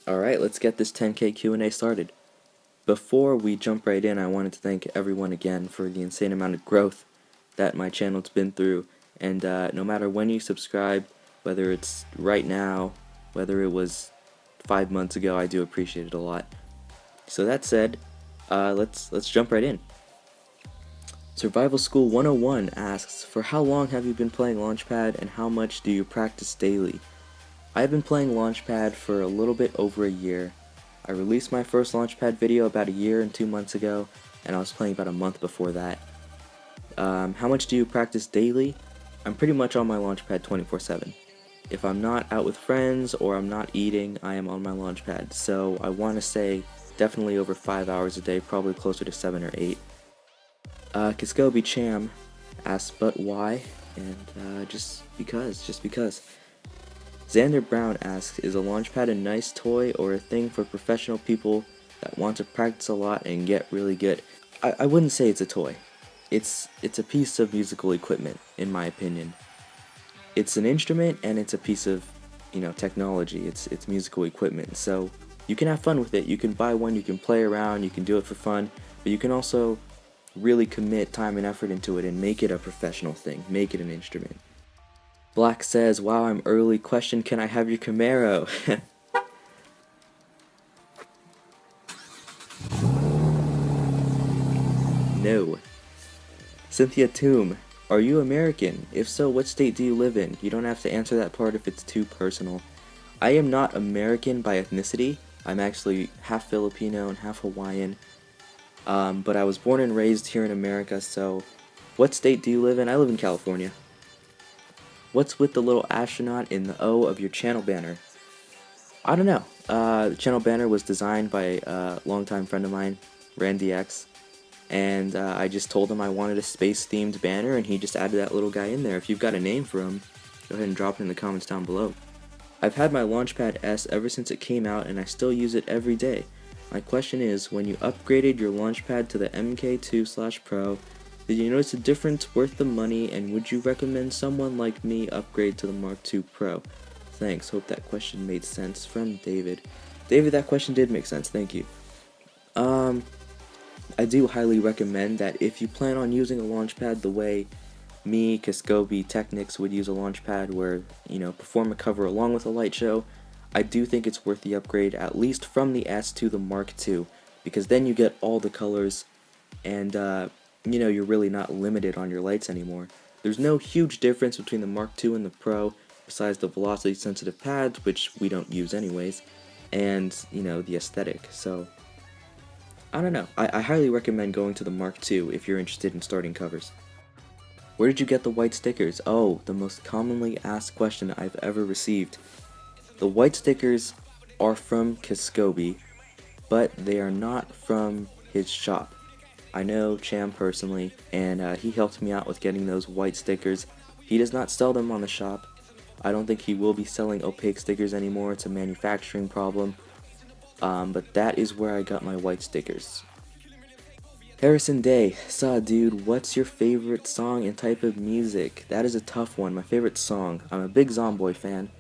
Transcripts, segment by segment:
Alright, let's get this 10K Q&A started. Before we jump right in, I wanted to thank everyone again for the insane amount of growth that my channel's been through. And no matter when you subscribe, whether it's right now, whether it was 5 months ago, I do appreciate it a lot. So that said, let's jump right in. Survival School 101 asks, for how long have you been playing Launchpad and how much do you practice daily? I've been playing Launchpad for a little bit over a year. I released my first Launchpad video about a year and 2 months ago, and I was playing about a month before that. How much do you practice daily? I'm pretty much on my Launchpad 24/7. If I'm not out with friends or I'm not eating, I am on my Launchpad, so I want to say definitely over 5 hours a day, probably closer to 7 or 8. Kiskobi Cham asks, but why? And just because. Xander Brown asks, is a Launchpad a nice toy or a thing for professional people that want to practice a lot and get really good? I wouldn't say it's a toy. It's a piece of musical equipment, in my opinion. It's an instrument and it's a piece of, technology. It's musical equipment. So you can have fun with it. You can buy one, you can play around, you can do it for fun, but you can also really commit time and effort into it and make it a professional thing, make it an instrument. Black says, wow, I'm early. Question, can I have your Camaro? No. Cynthia Toom, are you American? If so, what state do you live in? You don't have to answer that part if it's too personal. I am not American by ethnicity. I'm actually half Filipino and half Hawaiian. But I was born and raised here in America, so what state do you live in? I live in California. What's with the little astronaut in the O of your channel banner? I don't know. The channel banner was designed by a longtime friend of mine, Randy X, and I just told him I wanted a space-themed banner, and he just added that little guy in there. If you've got a name for him, go ahead and drop it in the comments down below. I've had my Launchpad S ever since it came out, and I still use it every day. My question is, when you upgraded your Launchpad to the MK2/Pro, did you notice a difference worth the money, and would you recommend someone like me upgrade to the Mark II Pro? Thanks, hope that question made sense. From David. David, that question did make sense, thank you. I do highly recommend that if you plan on using a Launchpad the way me, Kiskobi, Technics would use a Launchpad where, perform a cover along with a light show, I do think it's worth the upgrade, at least from the S to the Mark II, because then you get all the colors, and you're really not limited on your lights anymore. There's no huge difference between the Mark II and the Pro, besides the velocity sensitive pads, which we don't use anyways, and, the aesthetic. So, I don't know. I highly recommend going to the Mark II if you're interested in starting covers. Where did you get the white stickers? Oh, the most commonly asked question I've ever received. The white stickers are from Kiskobi, but they are not from his shop. I know Cham personally, and he helped me out with getting those white stickers. He does not sell them on the shop. I don't think he will be selling opaque stickers anymore. It's a manufacturing problem. But that is where I got my white stickers. Harrison Day, saw dude, what's your favorite song and type of music? That is a tough one. My favorite song. I'm a big Zomboy fan.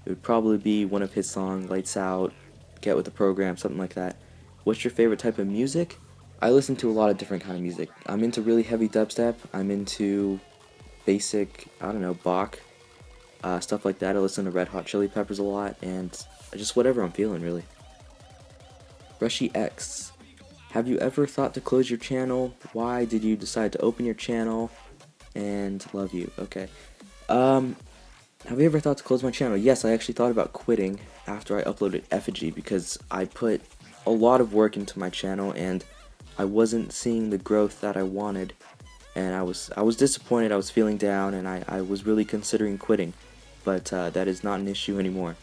It would probably be one of his songs, Lights Out, Get With the Program, something like that. What's your favorite type of music? I listen to a lot of different kind of music. I'm into really heavy dubstep. I'm into basic, Bach, stuff like that. I listen to Red Hot Chili Peppers a lot, and just whatever I'm feeling, really. Rushy X, have you ever thought to close your channel? Why did you decide to open your channel? And love you. Okay. Have you ever thought to close my channel? Yes, I actually thought about quitting after I uploaded Effigy because I put a lot of work into my channel and I wasn't seeing the growth that I wanted, and I was disappointed. I was feeling down, and I was really considering quitting, but that is not an issue anymore.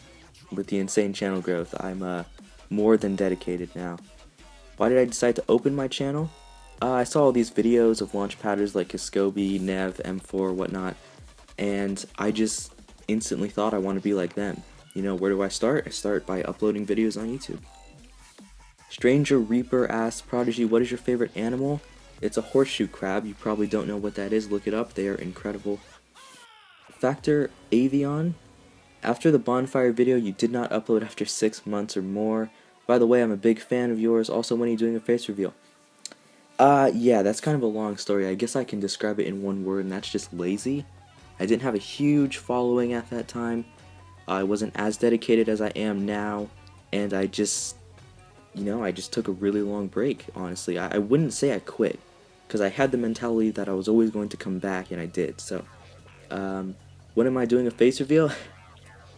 With the insane channel growth, I'm more than dedicated now. Why did I decide to open my channel? I saw all these videos of Launchpadders like Kiskobi, Nev, M4, whatnot, and I just instantly thought I want to be like them. Where do I start? I start by uploading videos on YouTube. Stranger Reaper asks, Prodigy, what is your favorite animal? It's a horseshoe crab. You probably don't know what that is. Look it up. They are incredible. Factor Avion After the bonfire video you did not upload after 6 months or more. By the way, I'm a big fan of yours. Also, when are you doing a face reveal? Yeah, that's kind of a long story. I guess I can describe it in one word, and that's just lazy. I didn't have a huge following at that time. I wasn't as dedicated as I am now, and I just took a really long break, honestly. I wouldn't say I quit, because I had the mentality that I was always going to come back, and I did. So, when am I doing a face reveal?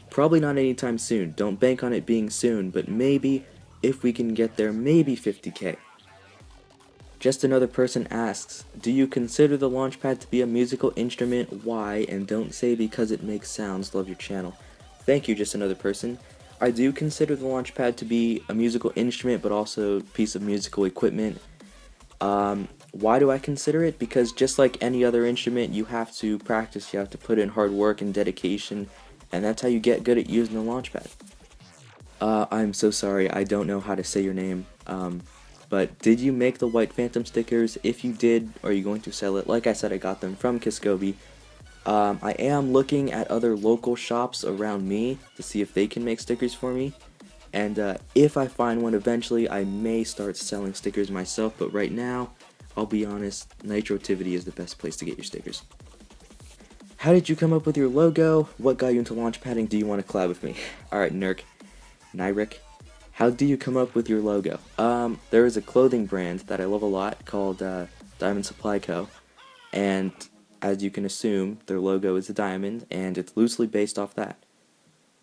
Probably not anytime soon. Don't bank on it being soon, but maybe, if we can get there, maybe 50K. Just Another Person asks, do you consider the Launchpad to be a musical instrument? Why? And don't say because it makes sounds. Love your channel. Thank you, Just Another Person. I do consider the Launchpad to be a musical instrument, but also a piece of musical equipment. Why do I consider it? Because just like any other instrument, you have to practice, you have to put in hard work and dedication, and that's how you get good at using the Launchpad. I'm so sorry, I don't know how to say your name, but did you make the White Phantom stickers? If you did, are you going to sell it? Like I said, I got them from Kiscoby. I am looking at other local shops around me to see if they can make stickers for me. And if I find one eventually, I may start selling stickers myself, but right now, I'll be honest, Nitrotivity is the best place to get your stickers. How did you come up with your logo? What got you into launch padding? Do you want to collab with me? Alright, Nyrick, how do you come up with your logo? There is a clothing brand that I love a lot called Diamond Supply Co. And as you can assume, their logo is a diamond, and it's loosely based off that.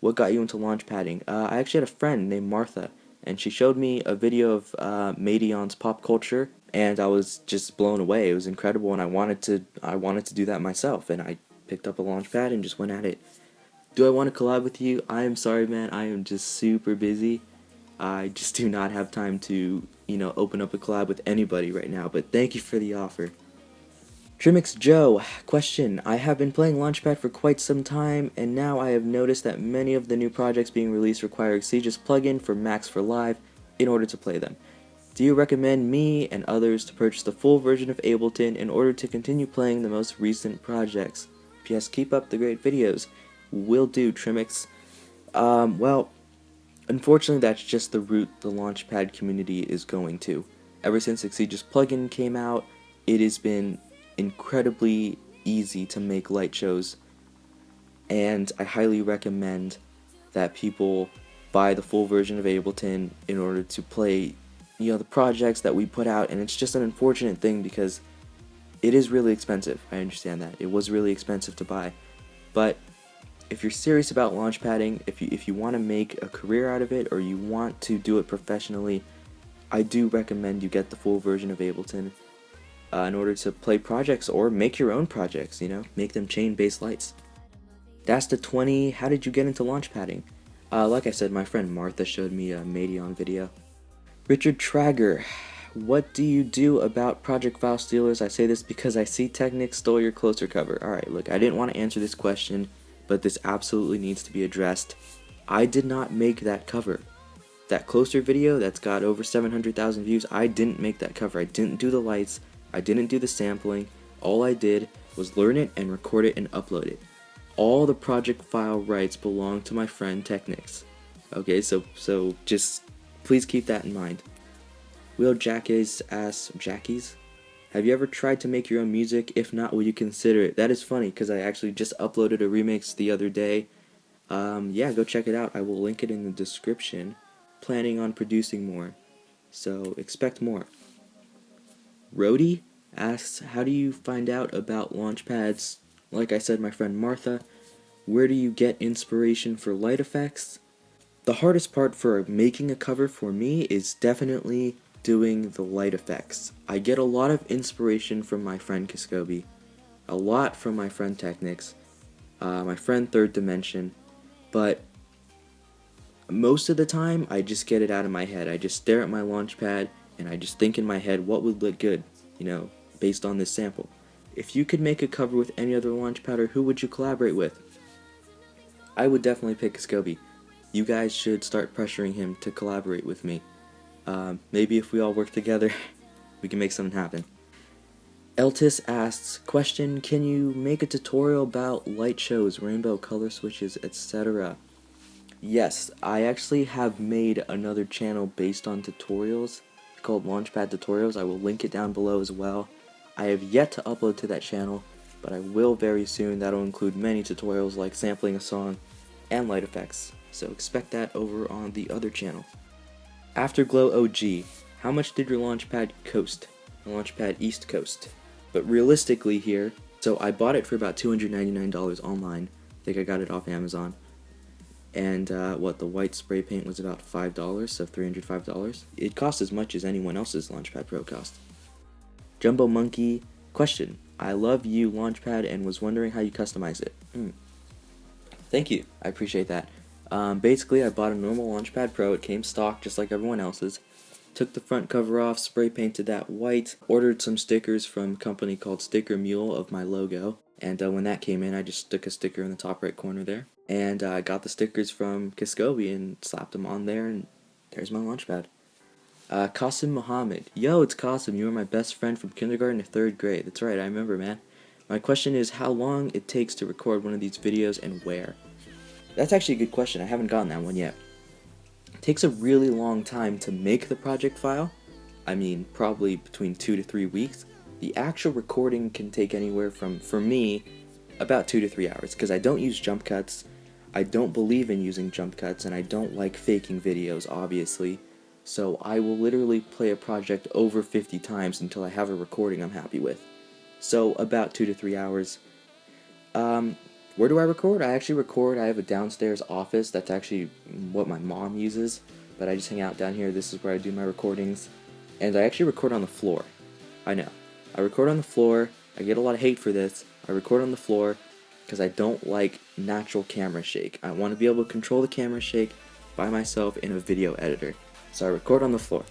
What got you into launch padding? I actually had a friend named Martha, and she showed me a video of Madion's pop culture, and I was just blown away. It was incredible, and I wanted to do that myself, and I picked up a launch pad and just went at it. Do I want to collab with you? I am sorry, man. I am just super busy. I just do not have time to, open up a collab with anybody right now, but thank you for the offer. Trimix Joe, question, I have been playing Launchpad for quite some time, and now I have noticed that many of the new projects being released require Exege's plugin for Max for Live in order to play them. Do you recommend me and others to purchase the full version of Ableton in order to continue playing the most recent projects? P.S. Keep up the great videos. Will do, Trimix. Well, unfortunately that's just the route the Launchpad community is going to. Ever since Exege's plugin came out, it has been incredibly easy to make light shows, and I highly recommend that people buy the full version of Ableton in order to play the projects that we put out. And it's just an unfortunate thing because it is really expensive. I understand that it was really expensive to buy, but if you're serious about launch padding, if you want to make a career out of it, or you want to do it professionally, I do recommend you get the full version of Ableton in order to play projects or make your own projects, make them chain-based lights. Dasta20, how did you get into launch padding? Like I said, my friend Martha showed me a Madion video. Richard Trager, what do you do about project file stealers? I say this because I see Technics stole your closer cover. Alright, look, I didn't want to answer this question, but this absolutely needs to be addressed. I did not make that cover. That closer video that's got over 700,000 views, I didn't make that cover. I didn't do the lights. I didn't do the sampling. All I did was learn it and record it and upload it. All the project file rights belong to my friend Technics. Okay, so just please keep that in mind. Will Jackies asks, Jackies, have you ever tried to make your own music? If not, will you consider it? That is funny because I actually just uploaded a remix the other day. Yeah, go check it out. I will link it in the description. Planning on producing more, so expect more. Rody asks, how do you find out about launch pads? Like I said, my friend Martha. Where do you get inspiration for light effects? The hardest part for making a cover for me is definitely doing the light effects. I get a lot of inspiration from my friend Kiscoby, a lot from my friend Technics, my friend Third Dimension, but most of the time I just get it out of my head. I just stare at my launch pad and I just think in my head what would look good, based on this sample. If you could make a cover with any other launch padder, who would you collaborate with? I would definitely pick Kiscoby. You guys should start pressuring him to collaborate with me. Maybe if we all work together, we can make something happen. Eltis asks, question, can you make a tutorial about light shows, rainbow color switches, etc.? Yes, I actually have made another channel based on tutorials called Launchpad Tutorials. I will link it down below as well. I have yet to upload to that channel, but I will very soon. That'll include many tutorials like sampling a song and light effects, so expect that over on the other channel. Afterglow OG, how much did your Launchpad cost? Launchpad East Coast. But realistically here, so I bought it for about $299 online. I think I got it off Amazon. And what, the white spray paint was about $5, so $305. It cost as much as anyone else's Launchpad Pro cost. Jumbo Monkey, question, I love you Launchpad and was wondering how you customize it. Thank you, I appreciate that. Basically I bought a normal Launchpad Pro, it came stock just like everyone else's. Took the front cover off, spray painted that white, ordered some stickers from a company called Sticker Mule of my logo, and when that came in I just stuck a sticker in the top right corner there. And I got the stickers from Q+A and slapped them on there, and there's my Launchpad. Qasim Muhammad. Yo, it's Qasim. You were my best friend from kindergarten to 3rd grade. That's right, I remember, man. My question is how long it takes to record one of these videos and where? That's actually a good question. I haven't gotten that one yet. It takes a really long time to make the project file. I mean, probably between 2 to 3 weeks. The actual recording can take anywhere from, for me, about 2 to 3 hours, because I don't use jump cuts. I don't believe in using jump cuts, and I don't like faking videos, obviously. So I will literally play a project over 50 times until I have a recording I'm happy with. So about 2 to 3 hours. Where do I record? I actually record, I have a downstairs office, that's actually what my mom uses, but I just hang out down here, this is where I do my recordings, and I actually record on the floor. I know. I record on the floor, I get a lot of hate for this, I record on the floor, because I don't like natural camera shake. I want to be able to control the camera shake by myself in a video editor. So I record on the floor.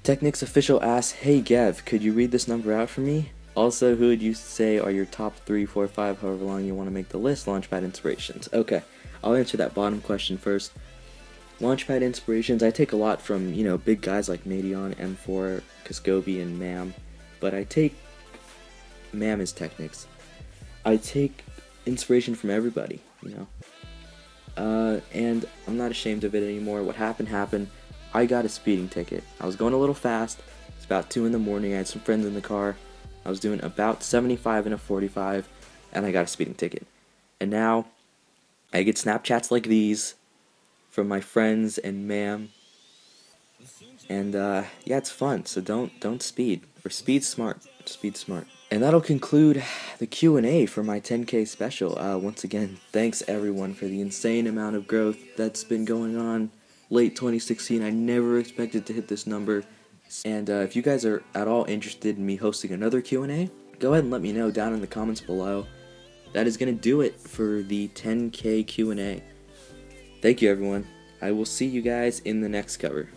Technics Official asks, hey Gav, could you read this number out for me? Also, who would you say are your top 3, 4, 5, however long you want to make the list, Launchpad inspirations? Okay, I'll answer that bottom question first. Launchpad inspirations, I take a lot from, you know, big guys like Madeon, M4, Q+A, and Mam, but I take Mam as Technics. I take inspiration from everybody, you know. And I'm not ashamed of it anymore. What happened. I got a speeding ticket. I was going a little fast. It's about 2 in the morning. I had some friends in the car. I was doing about 75 in a 45, and I got a speeding ticket. And now I get Snapchats like these from my friends and Mam. And yeah, it's fun. So don't speed. Or speed smart. Speed smart. And that'll conclude the Q&A for my 10K special. Once again, thanks everyone for the insane amount of growth that's been going on late 2016. I never expected to hit this number. And if you guys are at all interested in me hosting another Q&A, go ahead and let me know down in the comments below. That is going to do it for the 10K Q&A. Thank you everyone. I will see you guys in the next cover.